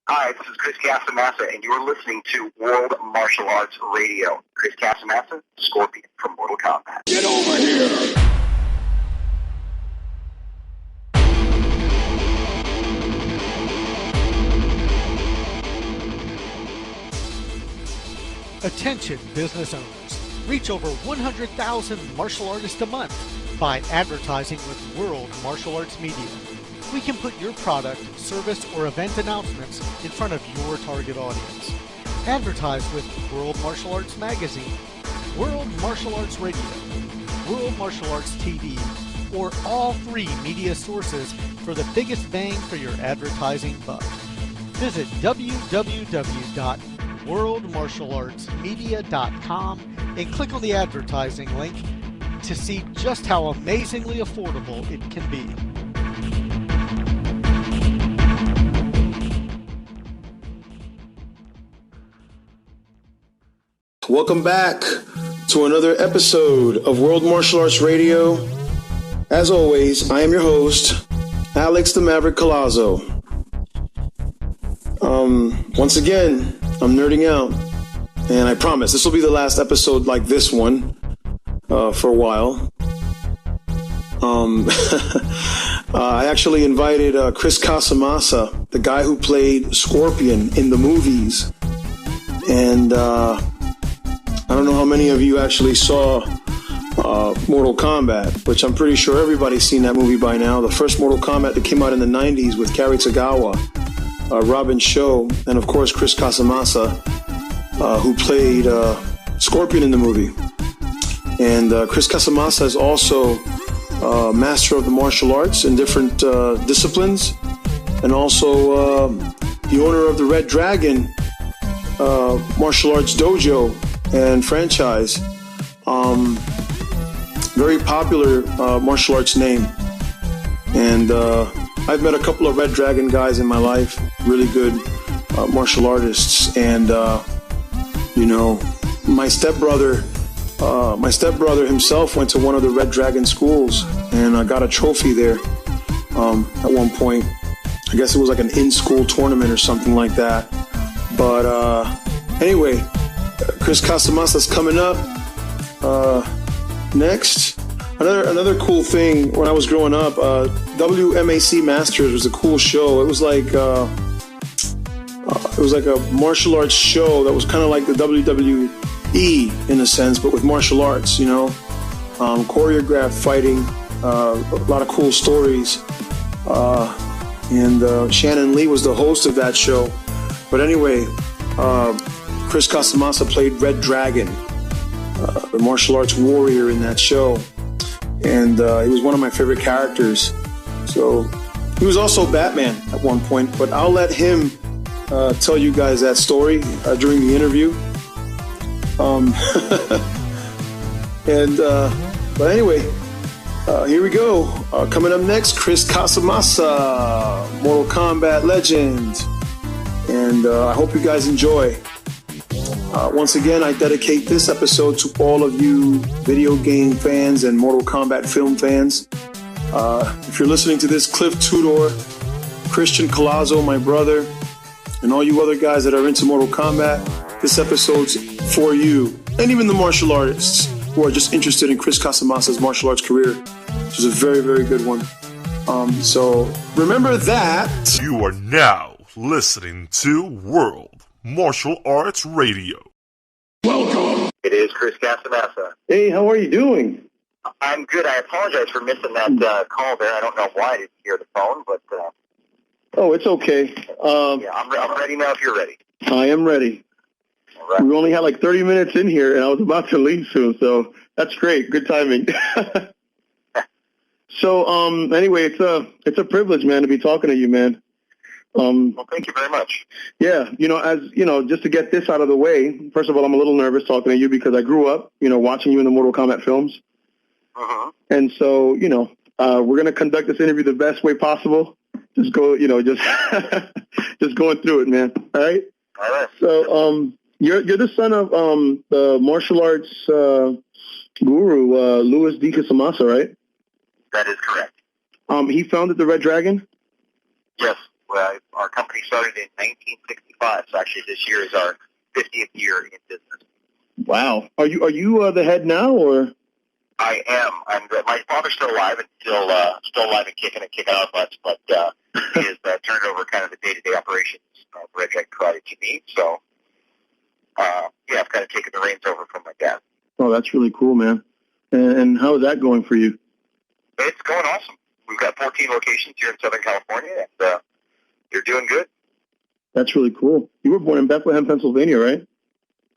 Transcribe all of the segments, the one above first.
Hi, this is Chris Casamassa, and you're listening to World Martial Arts Radio. Chris Casamassa, Scorpion from Mortal Kombat. Get over here! Attention business owners. Reach over 100,000 martial artists a month by advertising with World Martial Arts Media. We can put your product, service, or event announcements in front of your target audience. Advertise with World Martial Arts Magazine, World Martial Arts Radio, World Martial Arts TV, or all three media sources for the biggest bang for your advertising buck. Visit www.worldmartialartsmedia.com and click on the advertising link to see just how amazingly affordable it can be. Welcome back to another episode of World Martial Arts Radio. As always, I am your host, Alex the Maverick Collazo. Once again, I'm nerding out, and I promise this will be the last episode like this one for a while. I actually invited Chris Casamassa, the guy who played Scorpion in the movies, and I don't know how many of you actually saw Mortal Kombat, which I'm pretty sure everybody's seen that movie by now. The first Mortal Kombat that came out in the 90s with Cary Tagawa, Robin Show, and of course Chris Casamassa, who played Scorpion in the movie. And Chris Casamassa is also master of the martial arts in different disciplines, and also the owner of the Red Dragon martial arts dojo and franchise. Very popular martial arts name. And I've met a couple of Red Dragon guys in my life, really good martial artists. And, you know, my stepbrother himself went to one of the Red Dragon schools, and I got a trophy there at one point. I guess it was like an in-school tournament or something like that. But anyway, Chris Casamassa's coming up next. Another cool thing when I was growing up, W.M.A.C. Masters was a cool show. It was like a martial arts show that was kind of like the WWE in a sense, but with martial arts, you know, choreographed fighting, a lot of cool stories. And Shannon Lee was the host of that show. But anyway, Chris Casamassa played Red Dragon, the martial arts warrior in that show. And he was one of my favorite characters. So he was also Batman at one point, but I'll let him tell you guys that story during the interview. But anyway, here we go. Coming up next, Chris Casamassa, Mortal Kombat legend. And I hope you guys enjoy. Once again, I dedicate this episode to all of you video game fans and Mortal Kombat film fans. If you're listening to this, Cliff Tudor, Christian Collazo, my brother, and all you other guys that are into Mortal Kombat, this episode's for you. And even the martial artists who are just interested in Chris Casamassa's martial arts career, which is a very, very good one. So remember that. You are now listening to World Martial Arts Radio. Welcome. It is Chris Casamassa. Hey, how are you doing? I'm good. I apologize for missing that call there. I don't know why I didn't hear the phone, but... Oh, it's okay. yeah, I'm ready now if you're ready. I am ready. All right. We only had like 30 minutes in here, and I was about to leave soon, so that's great. Good timing. So, anyway, it's a privilege, man, to be talking to you, man. Well, thank you very much. Yeah, just to get this out of the way, first of all, I'm a little nervous talking to you because I grew up, watching you in the Mortal Kombat films. Uh-huh. And so, we're going to conduct this interview the best way possible. Just go, just going through it, man. All right? All right. So, you're the son of the martial arts guru, Louis D. Casamassa, right? That is correct. He founded the Red Dragon? Yes. Well, our company started in 1965, so actually this year is our 50th year in business. Wow. Are you the head now, or? I am. My father's still alive and still alive and kicking our butts, but he has turned over kind of the day-to-day operations of Red Dragon Karate to me. So, yeah, I've kind of taken the reins over from my dad. Oh, that's really cool, man. And how is that going for you? It's going awesome. We've got 14 locations here in Southern California, and they're doing good. That's really cool. You were born in Bethlehem, Pennsylvania, right?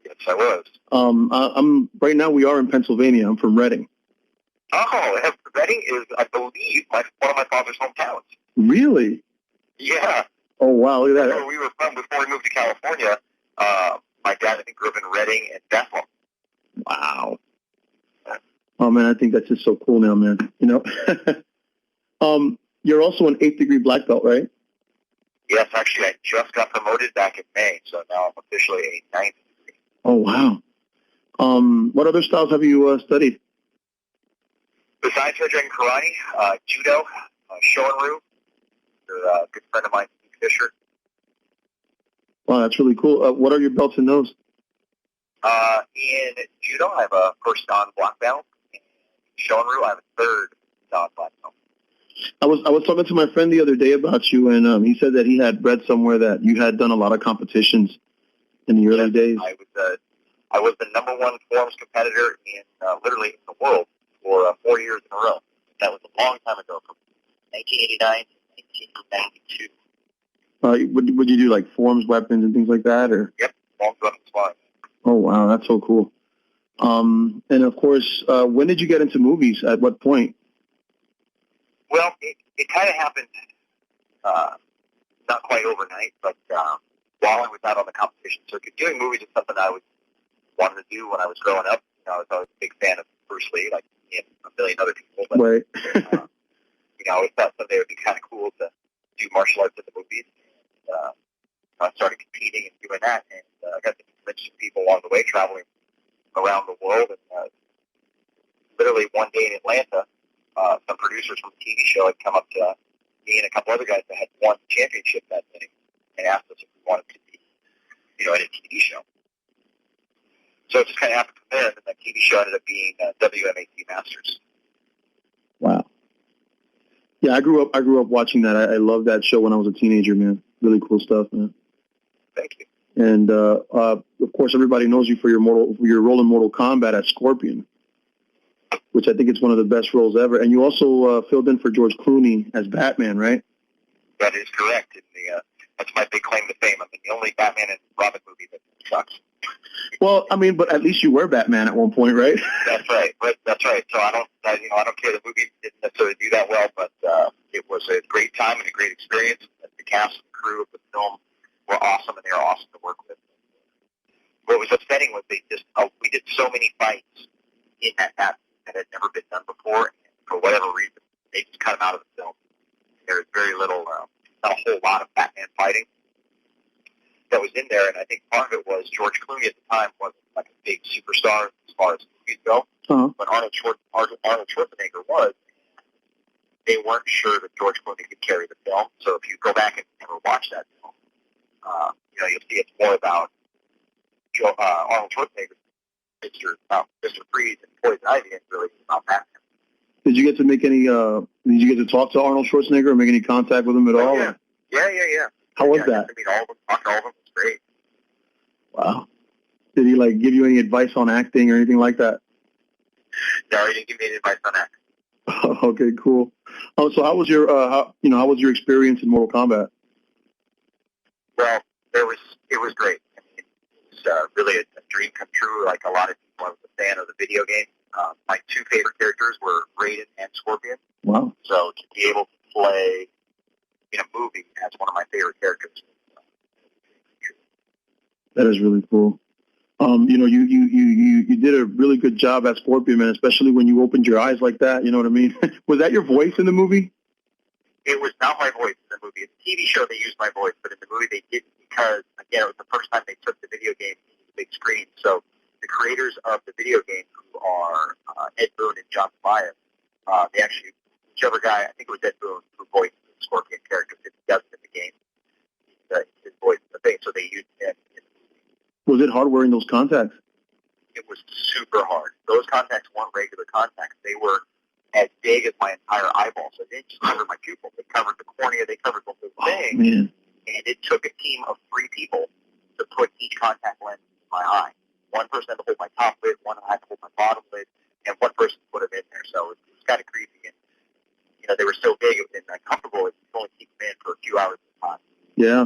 Yes, I was. I'm right now. We are in Pennsylvania. I'm from Reading. Oh, Reading is, I believe, one of my father's hometowns. Really? Yeah. Oh, wow. Look at That's that. where we were from before we moved to California. My dad, I think, grew up in Reading and Bethlehem. Wow. Oh, man, I think that's just so cool now, man. You know? You're also an 8th degree black belt, right? Yes, actually, I just got promoted back in May, so now I'm officially a 9th degree. Oh, wow. What other styles have you studied? Besides Red Dragon Karate, Judo, Shorin-ryu, a good friend of mine, Steve Fisher. Wow, that's really cool. What are your belts in those? In Judo, I have a first dan black belt. In Shorin-ryu, I have a third dan black belt. I was talking to my friend the other day about you, and he said that he had read somewhere that you had done a lot of competitions in the early days. I was the number one forms competitor in literally in the world for 4 years in a row. That was a long time ago, from 1989 to 1992. Would you do like forms, weapons, and things like that, or? Yep, forms, weapons, flying. Oh wow, that's so cool. And of course, when did you get into movies? At what point? Well, it kind of happened not quite overnight, but while I was out on the competition circuit, doing movies is something I wanted to do when I was growing up. You know, I was always a big fan of Bruce Lee, like me and a million other people. But, right. you know, I always thought someday it would be kind of cool to do martial arts in the movies. And, I started competing and doing that, and I got to meet some people along the way, traveling around the world. And literally one day in Atlanta, some producers from the TV show had come up to me and a couple other guys that had won the championship that day and asked us if we wanted to be, you know, in a TV show. So it just kind of happened from there, and that TV show ended up being W.M.A.C. Masters. Wow. Yeah, I grew up watching that. I loved that show when I was a teenager, man. Really cool stuff, man. Thank you. And of course, everybody knows you for your role in Mortal Kombat as Scorpion, which I think is one of the best roles ever. And you also filled in for George Clooney as Batman, right? That is correct. And that's my big claim to fame. I mean, the only Batman and Robin movie that sucks. Well, I mean, but at least you were Batman at one point, right? That's right. That's right. So I don't care. The movie didn't necessarily do that well, but it was a great time and a great experience. The cast and crew of the film were awesome, and they were awesome to work with. What was upsetting was we did so many fights in that had never been done before, and for whatever reason, they just cut them out of the film. There was very little, not a whole lot of Batman fighting that was in there, and I think part of it was George Clooney at the time wasn't like a big superstar as far as movies go, but Arnold Schwarzenegger was. They weren't sure that George Clooney could carry the film, so if you go back and never watch that film, you know, you'll see it's more about Arnold Schwarzenegger, Mr. Freeze, and Poison Ivy, and really about Batman. Did you get to make any? Did you get to talk to Arnold Schwarzenegger or make any contact with him at all? Yeah. How was that? I got to meet all of them, talk to all of them. It was great. Wow. Did he like give you any advice on acting or anything like that? No, he didn't give me any advice on that. Okay, cool. Oh, so how was your how was your experience in Mortal Kombat? Well, it was great. I mean, it was really a dream come true. Like a lot of people, I was a fan of the video game. My two favorite characters were Raiden and Scorpion. Wow. So to be able to play in a movie as one of my favorite characters. That is really cool. You did a really good job as Scorpion, man, especially when you opened your eyes like that. You know what I mean? Was that your voice in the movie? It was not my voice in the movie. In the TV show, they used my voice, but in the movie, they didn't because, again, it was the first time they took the video game to the big screen. So the creators of the video game, who are Ed Boon and John Tobias, they actually, whichever guy, I think it was Ed Boon, who voiced the Scorpion character, because he does it in the game. was it hard wearing those contacts? It was super hard. Those contacts weren't regular contacts. They were as big as my entire eyeball. So they didn't just cover my pupil. They covered the cornea. They covered the whole thing. Oh, man. And it took a team of 3 people to put each contact lens in my eye. One person had to hold my top lid, one had to hold my bottom lid, and one person put it in there. So it was kind of creepy. And, they were so big and comfortable, it could only keep them in for a few hours at a time. Yeah.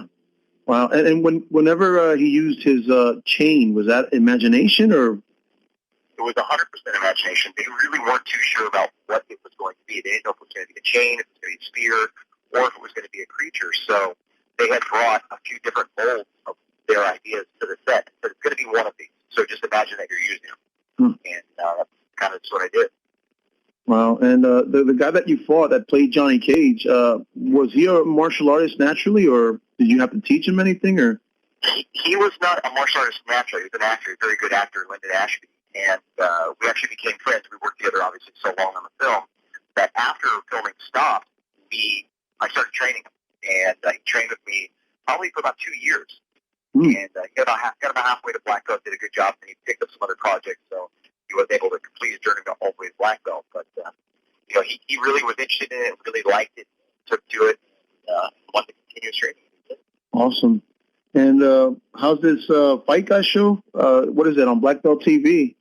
Wow. And whenever he used his chain, was that imagination or? It was 100% imagination. They really weren't too sure about what it was going to be. They didn't know if it was going to be a chain, if it was going to be a spear, or if it was going to be a creature. So they had brought a few different molds of their ideas to the set. But it's going to be one of these. So just imagine that you're using them. And that's kind of just what I did. Wow. And the guy that you fought that played Johnny Cage, was he a martial artist naturally, or did you have to teach him anything? Or He was not a martial artist naturally. He was an actor, a very good actor, Lyndon Ashby. And we actually became friends. We worked together, obviously, so long on the film that after filming stopped, I started training him. And he trained with me probably for about 2 years. And he got about halfway to black belt, did a good job, and he picked up some other projects. So he was able to complete his journey all the way to black belt. But, he really was interested in it, really liked it, took to it, wanted to continue his training. Awesome. And how's this Fight Guy show? What is it, on Black Belt TV?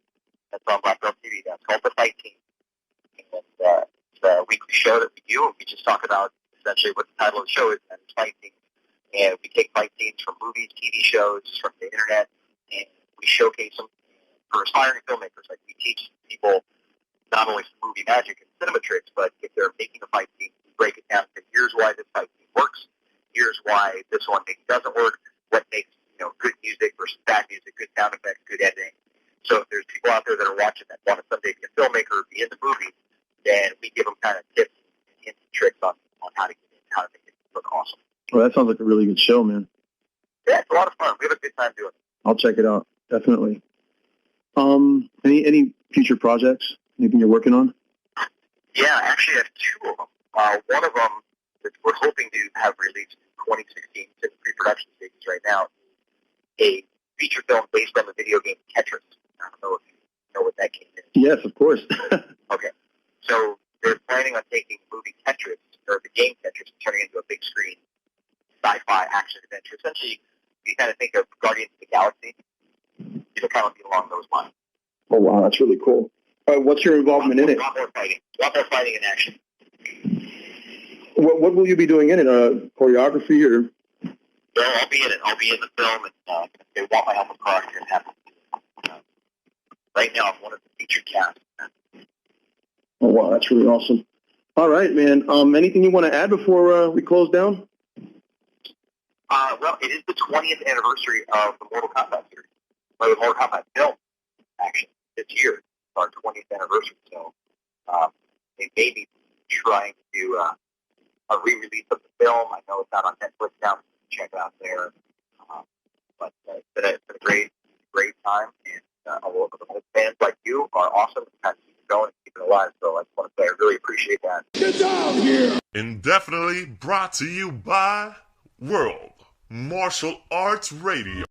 That's on Black Belt TV. That's called The Fight Team. And it's a weekly show that we do, and we just talk about essentially what the title of the show is, and it's Fight Team. And we take fight teams from movies, TV shows, from the internet, and we showcase them for aspiring filmmakers. Like, we teach people not only movie magic and cinema tricks, but if they're making a fight team, we break it down and say, here's why this fight team works, here's why this one maybe doesn't work, what makes good music versus bad music, good sound effects, good editing. So if there's people out there that are watching that want to someday be a filmmaker or be in the movie, then we give them kind of tips and tricks on how to get in, how to make it look awesome. Well, that sounds like a really good show, man. Yeah, it's a lot of fun. We have a good time doing it. I'll check it out, definitely. Any future projects? Anything you're working on? Yeah, actually I have 2 of them. One of them that we're hoping to have released in 2016, it's in pre-production stages right now, a feature film based on the video game Tetris. I don't know if you know what that game is. Yes, of course. Okay. So they're planning on taking the movie Tetris, or the game Tetris, and turning it into a big screen sci-fi action adventure. Essentially, you kind of think of Guardians of the Galaxy. It'll kind of be along those lines. Oh, wow, that's really cool. What's your involvement in it? A lot more fighting and action. What will you be doing in it? Choreography or? No, I'll be in it. I'll be in the film, and if they want my help with choreography, and have right now, I'm one of the featured cast. Oh, wow, that's really awesome. All right, man. Anything you want to add before we close down? Well, it is the 20th anniversary of the Mortal Kombat series. Well, the Mortal Kombat film, actually, this year. It's our 20th anniversary, so they may be trying to do a re-release of the film. I know it's not on Netflix now, so you can check it out there. But it's been a great time, and all of the fans like you are awesome and kind of keep it going and keep it alive. So I just want to say I really appreciate that. Get down here! Indefinitely brought to you by World Martial Arts Radio.